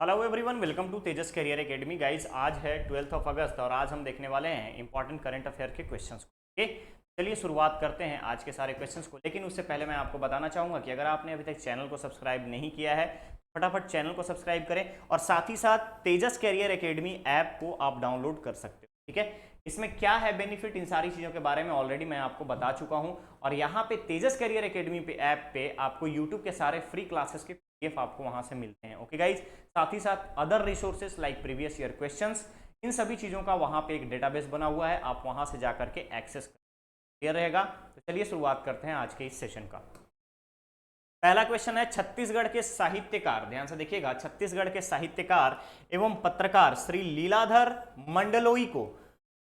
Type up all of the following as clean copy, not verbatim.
Hello everyone, welcome to Tejas career academy. Guys, आज है 12 अगस्त और आज हम देखने वाले हैं इंपॉर्टेंट करंट अफेयर के क्वेश्चंस को। ओके, चलिए शुरुआत करते हैं आज के सारे क्वेश्चंस को। लेकिन उससे पहले मैं आपको बताना चाहूँगा कि अगर आपने अभी तक चैनल को सब्सक्राइब नहीं किया है, फटाफट चैनल को सब्सक्राइब करें और साथ ही साथ तेजस करियर एकेडमी ऐप को आप डाउनलोड कर सकते हो। ठीक है, इसमें क्या है बेनिफिट, इन सारी चीज़ों के बारे में ऑलरेडी मैं आपको बता चुका हूं। और यहाँ पे तेजस करियर एकेडमी पे ऐप पे आपको यूट्यूब के सारे फ्री क्लासेस के पीडीएफ आपको वहां से मिलते हैं। ओके गाइज, साथ ही साथ other resources like previous year questions, इन सभी चीज़ों का वहां पे एक डेटाबेस बना हुआ है, आप वहां से जाकर के एक्सेस क्लियर रहेगा। तो चलिए शुरुआत करते हैं आज के इस सेशन का। पहला क्वेश्चन है, छत्तीसगढ़ के साहित्यकार, ध्यान से देखिएगा, छत्तीसगढ़ के साहित्यकार एवं पत्रकार श्री लीलाधर मंडलोई को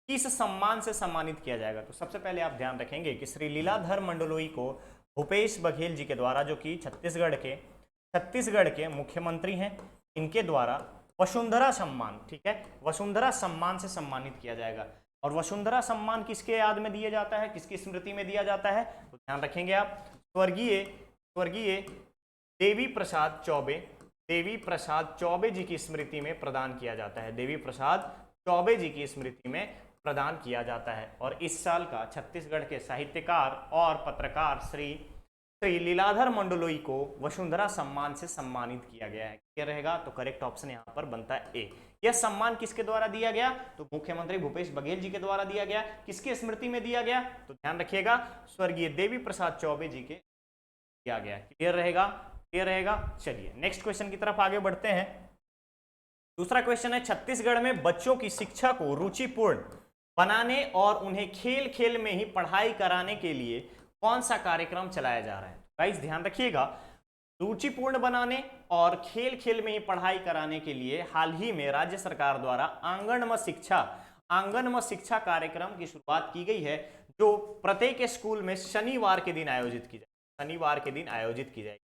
किस सम्मान से सम्मानित किया जाएगा। तो सबसे पहले आप ध्यान रखेंगे कि श्री लीलाधर मंडलोई को भूपेश बघेल जी के द्वारा, जो कि छत्तीसगढ़ के मुख्यमंत्री हैं, इनके द्वारा वसुंधरा सम्मान, ठीक है, वसुंधरा सम्मान से सम्मानित किया जाएगा। और वसुंधरा सम्मान किसके याद में दिया जाता है, किसकी स्मृति में दिया जाता है, तो ध्यान रखेंगे आप, स्वर्गीय देवी प्रसाद चौबे जी की स्मृति में प्रदान किया जाता है। देवी प्रसाद चौबे जी की स्मृति में प्रदान किया जाता है। और इस साल का छत्तीसगढ़ के साहित्यकार और पत्रकार श्री लीलाधर मंडलोई को वसुंधरा सम्मान से सम्मानित किया गया है। क्या रहेगा, तो करेक्ट ऑप्शन यहां पर बनता है ए। यह सम्मान किसके द्वारा दिया गया, तो मुख्यमंत्री भूपेश बघेल जी के द्वारा दिया गया। किसकी स्मृति में दिया गया, तो ध्यान रखिएगा, स्वर्गीय देवी प्रसाद चौबे जी के दिया गया। क्लियर रहेगा। चलिए नेक्स्ट क्वेश्चन की तरफ आगे बढ़ते हैं। दूसरा क्वेश्चन है, छत्तीसगढ़ में बच्चों की शिक्षा को रुचिपूर्ण बनाने और उन्हें खेल खेल में ही पढ़ाई कराने के लिए कौन सा कार्यक्रम चलाया जा रहा है। गाइस ध्यान रखिएगा, रुचिपूर्ण बनाने और खेल खेल में ही पढ़ाई कराने के लिए हाल ही में राज्य सरकार द्वारा आंगनम शिक्षा कार्यक्रम की शुरुआत की गई है, जो प्रत्येक स्कूल में शनिवार के दिन आयोजित की जाएगी।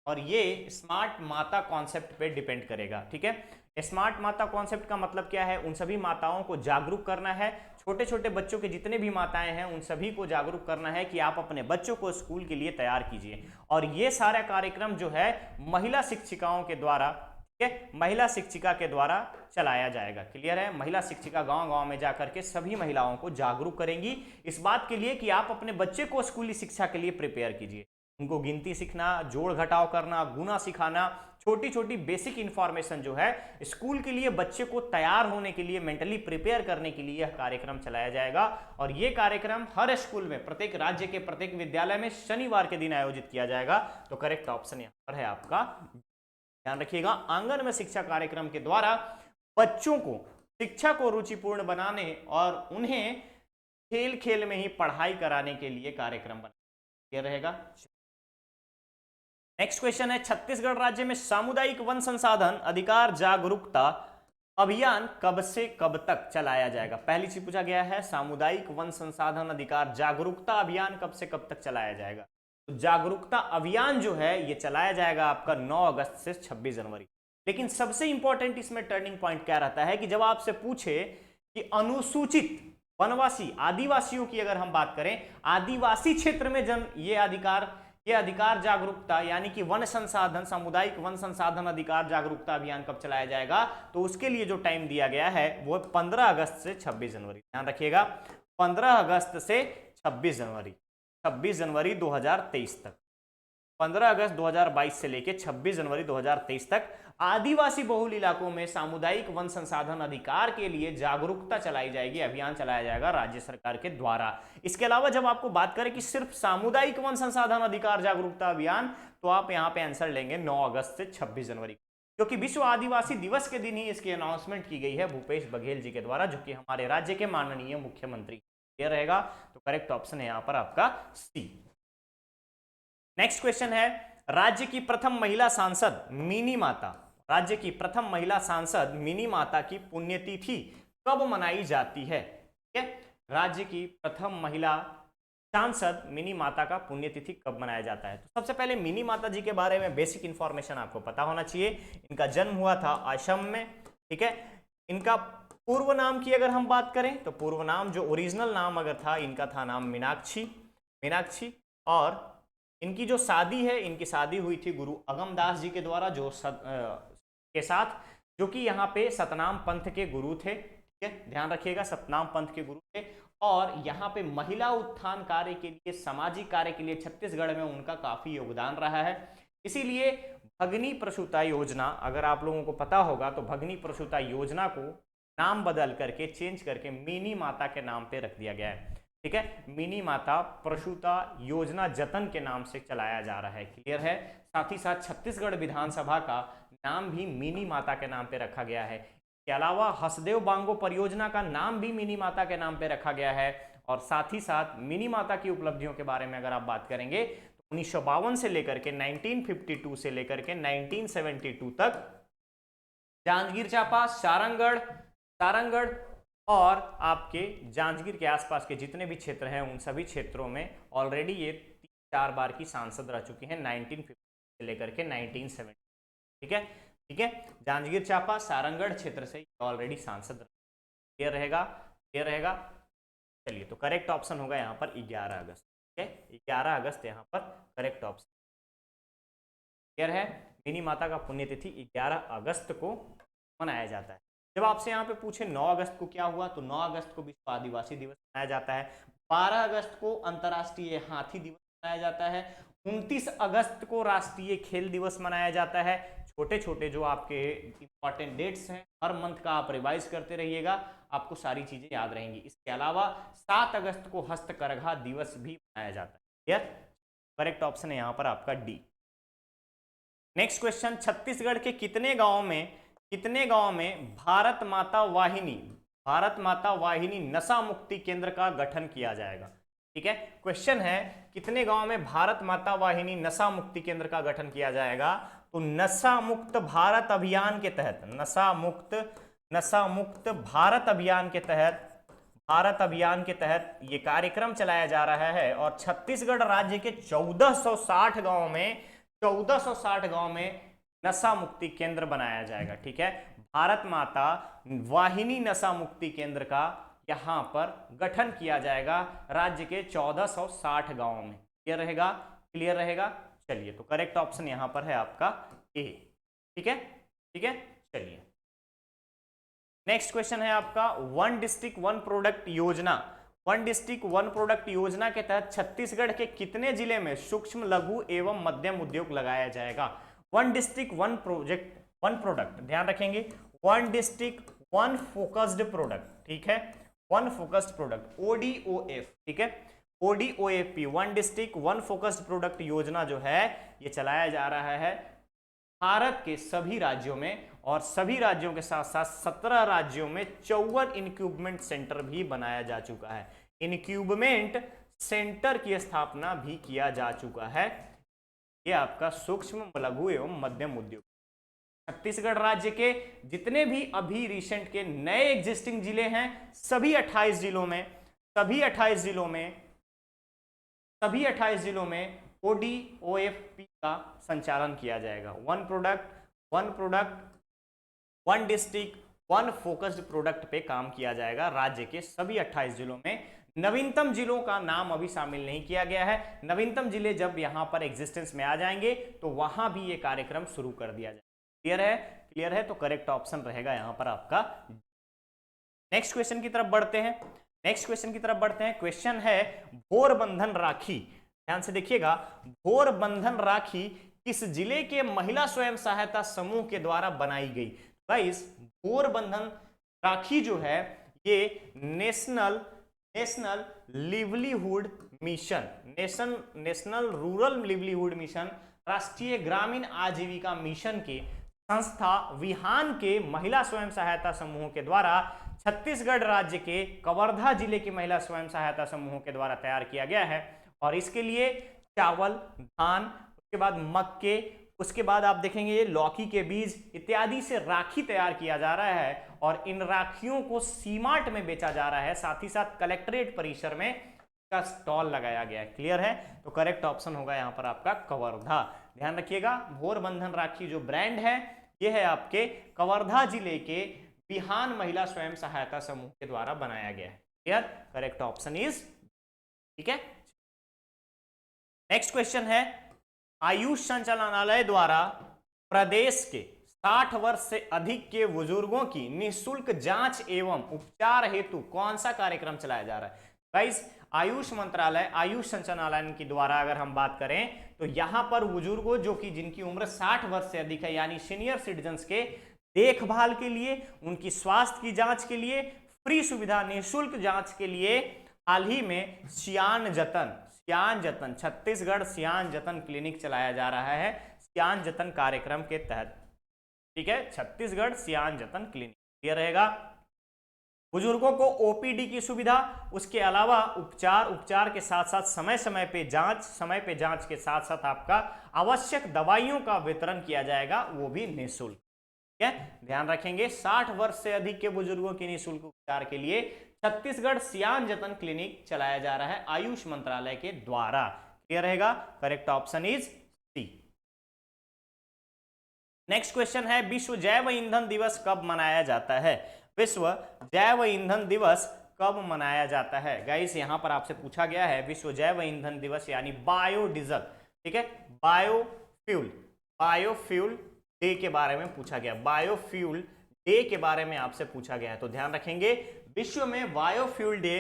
और ये स्मार्ट माता कॉन्सेप्ट पे डिपेंड करेगा। ठीक है, स्मार्ट माता कॉन्सेप्ट का मतलब क्या है, उन सभी माताओं को जागरूक करना है, छोटे छोटे बच्चों के जितने भी माताएं हैं उन सभी को जागरूक करना है कि आप अपने बच्चों को स्कूल के लिए तैयार कीजिए। और ये सारा कार्यक्रम जो है महिला शिक्षिकाओं के द्वारा, ठीक है, महिला शिक्षिका के द्वारा चलाया जाएगा। क्लियर है, महिला शिक्षिका गांव गांव में जाकर के सभी महिलाओं को जागरूक करेंगी इस बात के लिए कि आप अपने बच्चे को स्कूली शिक्षा के लिए प्रिपेयर कीजिए। उनको गिनती सीखना, जोड़ घटाव करना, गुना सिखाना, छोटी छोटी बेसिक इंफॉर्मेशन जो है स्कूल के लिए बच्चे को तैयार होने के लिए, मेंटली प्रिपेयर करने के लिए यह कार्यक्रम चलाया जाएगा। और यह कार्यक्रम हर स्कूल में, प्रत्येक राज्य के प्रत्येक विद्यालय में शनिवार के दिन आयोजित किया जाएगा। तो करेक्ट ऑप्शन यहां पर है आपका, ध्यान रखिएगा, आंगन में शिक्षा कार्यक्रम के द्वारा बच्चों को शिक्षा को रुचिपूर्ण बनाने और उन्हें खेल खेल में ही पढ़ाई कराने के लिए कार्यक्रम बना रहेगा। नेक्स्ट क्वेश्चन है, छत्तीसगढ़ राज्य में सामुदायिक वन संसाधन अधिकार जागरूकता अभियान कब से कब तक चलाया जाएगा। पहली चीज पूछा गया है, सामुदायिक वन संसाधन अधिकार जागरूकता अभियान कब से कब तक चलाया जाएगा। तो जागरूकता अभियान जो है ये चलाया जाएगा आपका 9 अगस्त से 26 जनवरी। लेकिन सबसे इंपॉर्टेंट इसमें टर्निंग पॉइंट क्या रहता है कि जब आपसे पूछे कि अनुसूचित वनवासी आदिवासियों की अगर हम बात करें, आदिवासी क्षेत्र में ये अधिकार जागरूकता यानी कि वन संसाधन, सामुदायिक वन संसाधन अधिकार जागरूकता अभियान कब चलाया जाएगा, तो उसके लिए जो टाइम दिया गया है वो 15 अगस्त से 26 जनवरी। ध्यान रखिएगा, 15 अगस्त से 26 जनवरी 2023 तक, 15 अगस्त 2022 से लेकर 26 जनवरी 2023 तक आदिवासी बहुल इलाकों में सामुदायिक वन संसाधन अधिकार के लिए जागरूकता चलाई जाएगी, अभियान चलाया जाएगा राज्य सरकार के द्वारा। इसके अलावा जब आपको बात करें कि सिर्फ सामुदायिक वन संसाधन अधिकार जागरूकता अभियान, तो आप यहां पे आंसर लेंगे 9 अगस्त से 26 जनवरी, क्योंकि विश्व आदिवासी दिवस के दिन ही इसकी अनाउंसमेंट की गई है भूपेश बघेल जी के द्वारा, जो कि हमारे राज्य के माननीय मुख्यमंत्री। ये रहेगा, तो करेक्ट ऑप्शन है यहां पर आपका सी। नेक्स्ट क्वेश्चन है, राज्य की प्रथम महिला सांसद मिनी माता की पुण्यतिथि कब मनाई जाती है। ठीक है, राज्य की प्रथम महिला सांसद मिनी माता का पुण्यतिथि कब मनाया जाता है। तो सबसे पहले मिनी माता जी के बारे में बेसिक इंफॉर्मेशन आपको पता होना चाहिए। इनका जन्म हुआ था असम में। ठीक है, इनका पूर्व नाम की अगर हम बात करें तो पूर्व नाम, जो ओरिजिनल नाम अगर था इनका, था नाम मीनाक्षी। और इनकी जो शादी है, इनकी शादी हुई थी गुरु अगमदास जी के द्वारा, के साथ, जो कि यहाँ पे सतनाम पंथ के गुरु थे। ठीक है, ध्यान रखिएगा, सतनाम पंथ के गुरु थे। और यहाँ पे महिला उत्थान कार्य के लिए, सामाजिक कार्य के लिए छत्तीसगढ़ में उनका काफी योगदान रहा है। इसीलिए भगनी प्रसूता योजना, अगर आप लोगों को पता होगा तो भगनी प्रसूता योजना को नाम बदल करके, चेंज करके मिनी माता के नाम पे रख दिया गया है। ठीक है, मिनी माता प्रसूता योजना जतन के नाम से चलाया जा रहा है। क्लियर है। साथ ही साथ छत्तीसगढ़ विधानसभा का नाम भी मिनी माता के नाम पे रखा गया है। के अलावा हसदेव बांगो परियोजना का नाम भी मिनी माता के नाम पे रखा गया है। और साथ ही साथ मिनी माता की उपलब्धियों के बारे में अगर आप बात करेंगे तो 1952 से लेकर के 1952 से लेकर के 1972 तक जांजगीर चांपा, सारंगढ़ और आपके जांजगीर के आसपास के जितने भी क्षेत्र हैं उन सभी क्षेत्रों में ऑलरेडी ये 3-4 बार की सांसद रह चुकी हैं 1950 से लेकर के 1970। ठीक है, ठीक है, जांजगीर चांपा सारंगढ़ क्षेत्र से ऑलरेडी सांसद। क्लियर रहेगा, क्लियर रहेगा। चलिए, तो करेक्ट ऑप्शन होगा यहाँ पर 11 अगस्त। ठीक है, 11 अगस्त यहाँ पर करेक्ट ऑप्शन। क्लियर है। मिनी माता का पुण्यतिथि 11 अगस्त को मनाया जाता है। जब आपसे यहाँ पे पूछे 9 अगस्त को क्या हुआ, तो 9 अगस्त को विश्व आदिवासी दिवस मनाया जाता है। 12 अगस्त को अंतर्राष्ट्रीय हाथी दिवस मनाया जाता है। 29 अगस्त को राष्ट्रीय खेल दिवस मनाया जाता है। छोटे छोटे जो आपके इंपॉर्टेंट डेट्स हैं, हर मंथ का आप रिवाइज करते रहिएगा, आपको सारी चीजें याद रहेंगी। इसके अलावा 7 अगस्त को हस्तकरघा दिवस भी मनाया जाता है। क्लियर, करेक्ट ऑप्शन है यहाँ पर आपका डी। नेक्स्ट क्वेश्चन, छत्तीसगढ़ के कितने गांव में भारत माता वाहिनी नशा मुक्ति केंद्र का गठन किया जाएगा। ठीक है, क्वेश्चन है कितने गांव में भारत माता वाहिनी नशा मुक्ति केंद्र का गठन किया जाएगा। तो नशा मुक्त भारत अभियान के तहत, नशा मुक्त भारत अभियान के तहत ये कार्यक्रम चलाया जा रहा है। और छत्तीसगढ़ राज्य के 1460 गांव में नशा मुक्ति केंद्र बनाया जाएगा। ठीक है, भारत माता वाहिनी नशा मुक्ति केंद्र का यहां पर गठन किया जाएगा राज्य के 1460 गांवों में। क्लियर रहेगा, क्लियर रहेगा। चलिए, तो करेक्ट ऑप्शन यहां पर है आपका ए। ठीक है, ठीक है। चलिए, नेक्स्ट क्वेश्चन है आपका वन डिस्ट्रिक्ट वन प्रोडक्ट योजना। वन डिस्ट्रिक्ट वन प्रोडक्ट योजना के तहत छत्तीसगढ़ के कितने जिले में सूक्ष्म लघु एवं मध्यम उद्योग लगाया जाएगा। वन डिस्ट्रिक्ट वन प्रोडक्ट, ध्यान रखेंगे, one district one focused product. ठीक है, वन फोकस्ड प्रोडक्ट, ODOF। ठीक है, ODOFP, one district one focused product योजना जो है ये चलाया जा रहा है भारत के सभी राज्यों में। और सभी राज्यों के साथ साथ 17 राज्यों में 54 इंक्यूबमेंट सेंटर भी बनाया जा चुका है। इंक्यूबमेंट सेंटर की स्थापना भी किया जा चुका है। ये आपका सूक्ष्म लघु एवं मध्यम उद्योग। छत्तीसगढ़ राज्य के जितने भी अभी रिसेंट के नए एग्जिस्टिंग जिले हैं, सभी 28 जिलों में ODOFP का संचालन किया जाएगा। One product one district one focused product पे काम किया जाएगा राज्य के सभी 28 जिलों में। नवीनतम जिलों का नाम अभी शामिल नहीं किया गया है। नवीनतम जिले जब यहां पर एग्जिस्टेंस में आ जाएंगे तो वहां भी ये कार्यक्रम शुरू कर दिया जाएगा। क्लियर है, क्लियर है। तो करेक्ट ऑप्शन रहेगा यहां पर आपका। नेक्स्ट क्वेश्चन की तरफ बढ़ते हैं। क्वेश्चन है भोर बंधन राखी। ध्यान से देखिएगा, भोर बंधन राखी किस जिले के महिला स्वयं सहायता समूह के द्वारा बनाई गई। गाइस, भोर बंधन राखी जो है ये national livelihood mission, national rural livelihood mission, राष्ट्रीय ग्रामीण आजीविका मिशन के संस्था विहान के महिला स्वयं सहायता समूहों के द्वारा छत्तीसगढ़ राज्य के कवर्धा जिले की महिला स्वयं सहायता समूहों के द्वारा तैयार किया गया है। और इसके लिए चावल, धान, उसके बाद मक्के, उसके बाद आप देखेंगे ये लौकी के बीज इत्यादि से राखी तैयार किया जा रहा है। और इन राखियों को सीमार्ट में बेचा जा रहा है। साथ ही साथ कलेक्ट्रेट परिसर में का स्टॉल लगाया गया है। क्लियर है, तो करेक्ट ऑप्शन होगा यहाँ पर आपका कवर्धा। ध्यान रखिएगा, भोर बंधन राखी जो ब्रांड है ये है आपके कवर्धा जिले के बिहान महिला स्वयं सहायता समूह के द्वारा बनाया गया है। Clear, correct option is. ठीक है, नेक्स्ट क्वेश्चन है आयुष संचालनालय द्वारा प्रदेश के 60 वर्ष से अधिक के बुजुर्गों की निःशुल्क जांच एवं उपचार हेतु कौन सा कार्यक्रम चलाया जा रहा है? गाइस, आयुष मंत्रालय, आयुष संचालनालय के द्वारा अगर हम बात करें तो यहां पर बुजुर्गों जो कि जिनकी उम्र 60 वर्ष से अधिक है यानी सीनियर सिटीजन्स के देखभाल के लिए, उनकी स्वास्थ्य की जांच के लिए फ्री सुविधा, निःशुल्क जांच के लिए हाल ही में सियान जतन छत्तीसगढ़ सियान जतन क्लिनिक चलाया जा रहा है, सियान जतन कार्यक्रम के तहत। ठीक है, छत्तीसगढ़ सियान जतन क्लिनिक। क्लियर रहेगा? बुजुर्गों को ओपीडी की सुविधा, उसके अलावा उपचार के साथ साथ समय पे जांच के साथ साथ आपका आवश्यक दवाइयों का वितरण किया जाएगा, वो भी निःशुल्क। ठीक है, ध्यान रखेंगे 60 वर्ष से अधिक के बुजुर्गों के निःशुल्क उपचार के लिए छत्तीसगढ़ सियान जतन क्लिनिक चलाया जा रहा है आयुष मंत्रालय के द्वारा। क्लियर रहेगा? Correct option is C. Next question है, विश्व जैव ईंधन दिवस कब मनाया जाता है? विश्व जैव ईंधन दिवस कब मनाया जाता है? गाइस, यहां पर आपसे पूछा गया है विश्व जैव ईंधन दिवस यानी बायोडीजल, ठीक है, बायोफ्यूल डे के बारे में पूछा गया, बायोफ्यूल डे के बारे में आपसे पूछा गया है। तो ध्यान रखेंगे विश्व में बायोफ्यूल डे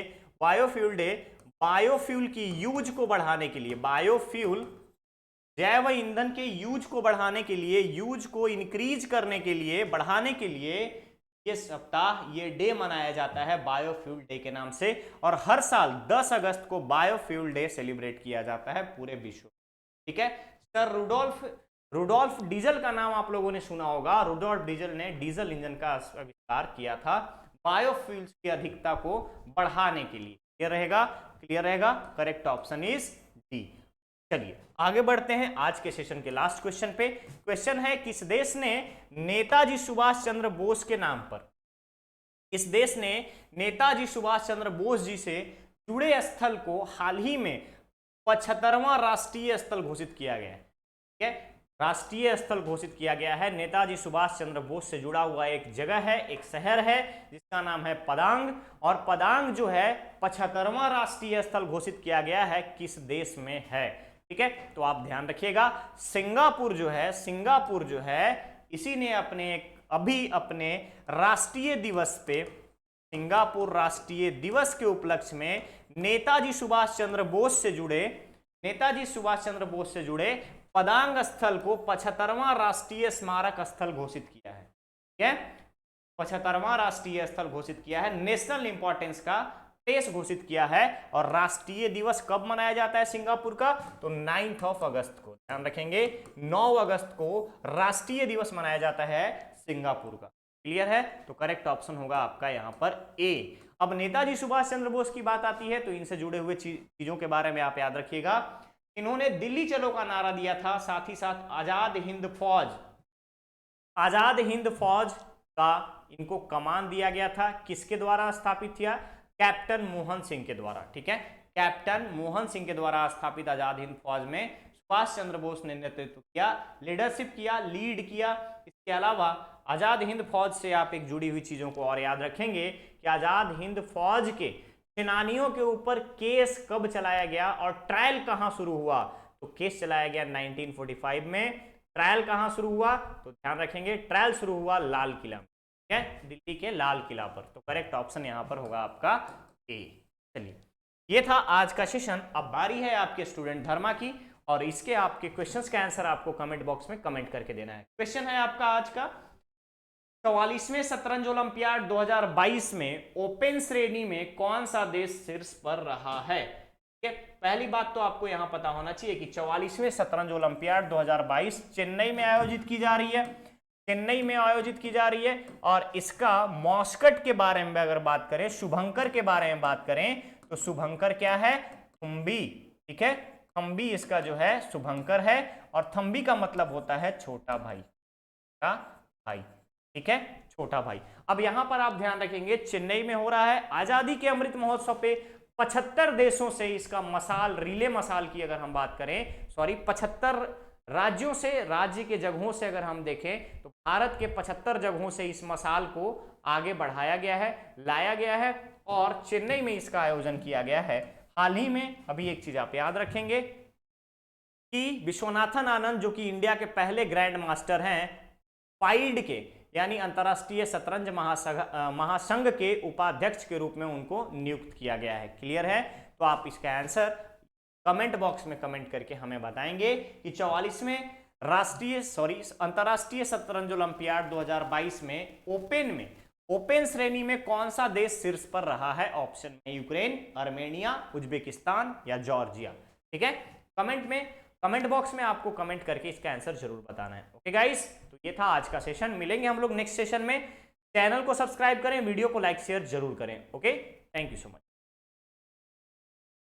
बायोफ्यूल की यूज को बढ़ाने के लिए, बायोफ्यूल जैव ईंधन के यूज को बढ़ाने के लिए, यूज को इंक्रीज करने के लिए, बढ़ाने के लिए ये सप्ताह, ये डे मनाया जाता है बायोफ्यूल डे के नाम से। और हर साल 10 अगस्त को बायोफ्यूल डे सेलिब्रेट किया जाता है पूरे विश्व। ठीक है, सर रुडोल्फ डीजल का नाम आप लोगों ने सुना होगा। रुडोल्फ डीजल ने डीजल इंजन का आविष्कार किया था बायोफ्यूल्स की अधिकता को बढ़ाने के लिए। क्लियर रहेगा? Correct option is D. चलिए आगे बढ़ते हैं आज के सेशन के लास्ट क्वेश्चन पे। क्वेश्चन है, किस देश ने नेताजी सुभाष चंद्र बोस के नाम पर, इस देश ने नेताजी सुभाष चंद्र बोस जी से जुड़े स्थल को हाल ही में 75वां राष्ट्रीय स्थल घोषित किया गया है? ठीक है, राष्ट्रीय स्थल घोषित किया गया है। नेताजी सुभाष चंद्र बोस से जुड़ा हुआ एक जगह है, एक शहर है जिसका नाम है पदांग। और पदांग जो है 75वां राष्ट्रीय स्थल घोषित किया गया है, किस देश में है? ठीक है, तो आप ध्यान रखिएगा, सिंगापुर जो है इसी ने अभी अपने राष्ट्रीय दिवस पे, सिंगापुर राष्ट्रीय दिवस के उपलक्ष्य में नेताजी सुभाष चंद्र बोस से जुड़े पदांग स्थल को 75वां राष्ट्रीय स्मारक स्थल घोषित किया है। ठीक है, 75वां राष्ट्रीय स्थल घोषित किया है, नेशनल इंपॉर्टेंस का देश घोषित किया है। और राष्ट्रीय दिवस कब मनाया जाता है सिंगापुर का? तो 9 अगस्त को। ध्यान रखेंगे 9 अगस्त को राष्ट्रीय दिवस मनाया जाता है सिंगापुर का। क्लियर है? तो करेक्ट ऑप्शन होगा आपका यहां पर ए। अब नेताजी सुभाष चंद्र बोस की बात आती है तो इनसे जुड़े हुए चीजों के बारे में आप याद रखिएगा। इन्होंने दिल्ली चलो का नारा दिया था, साथ ही साथ आजाद हिंद फौज का इनको कमान दिया गया था। किसके द्वारा स्थापित किया? कैप्टन मोहन सिंह के द्वारा। ठीक है, कैप्टन मोहन सिंह के द्वारा स्थापित आजाद हिंद फौज में सुभाष चंद्र बोस ने नेतृत्व किया, लीडरशिप किया, लीड किया। इसके अलावा आजाद हिंद फौज से आप एक जुड़ी हुई चीजों को और याद रखेंगे कि आजाद हिंद फौज के सेनानियों के ऊपर केस कब चलाया गया और ट्रायल कहां शुरू हुआ? तो केस चलाया गया 1945 में। ट्रायल कहां शुरू हुआ? तो ध्यान रखेंगे ट्रायल शुरू हुआ लाल किला में, ठीक है, दिल्ली के लाल किला पर। तो करेक्ट ऑप्शन यहां पर होगा आपका ए। चलिए, ये था आज का सेशन। अब बारी है आपके स्टूडेंट धर्मा की, और इसके आपके क्वेश्चंस का आंसर आपको कमेंट बॉक्स में कमेंट करके देना है। क्वेश्चन है आपका आज का, 44वें शतरंज ओलंपियाड 2022 में ओपन श्रेणी में कौन सा देश शीर्ष पर रहा है? ठीक है, पहली बात तो आपको यहां पता होना चाहिए कि 44वें शतरंज ओलंपियाड 2022 चेन्नई में आयोजित की जा रही है। और इसका मॉस्कट के बारे में अगर बात करें, शुभंकर के बारे में बात करें, तो शुभंकर क्या है? थम्बी। ठीक है, थम्बी इसका जो है शुभंकर है, और थम्बी का मतलब होता है छोटा भाई, ठीक है, छोटा भाई। अब यहां पर आप ध्यान रखेंगे चेन्नई में हो रहा है। आजादी के अमृत महोत्सव पे 75 देशों से इसका मसाल, रिले मसाल की अगर हम बात करें, 75 राज्यों से, राज्य के जगहों से अगर हम देखें तो भारत के 75 जगहों से इस मसाल को आगे बढ़ाया गया है, लाया गया है, और चेन्नई में इसका आयोजन किया गया है हाल ही में। अभी एक चीज आप याद रखेंगे कि विश्वनाथन आनंद, जो कि इंडिया के पहले ग्रैंड मास्टर हैं, फाइड के यानी अंतरराष्ट्रीय शतरंज महासंघ के उपाध्यक्ष के रूप में उनको नियुक्त किया गया है। क्लियर है? तो आप इसका आंसर कमेंट बॉक्स में कमेंट करके हमें बताएंगे कि 44वें अंतरराष्ट्रीय शतरंज ओलंपियाड 2022 में ओपन श्रेणी में कौन सा देश शीर्ष पर रहा है? ऑप्शन में यूक्रेन, आर्मेनिया, उज्बेकिस्तान या जॉर्जिया। ठीक है, कमेंट बॉक्स में आपको कमेंट करके इसका आंसर जरूर बताना है। ओके गाइस, तो ये था आज का सेशन। मिलेंगे हम लोग नेक्स्ट सेशन में। चैनल को सब्सक्राइब करें, वीडियो को लाइक शेयर जरूर करें। Okay, thank you so much.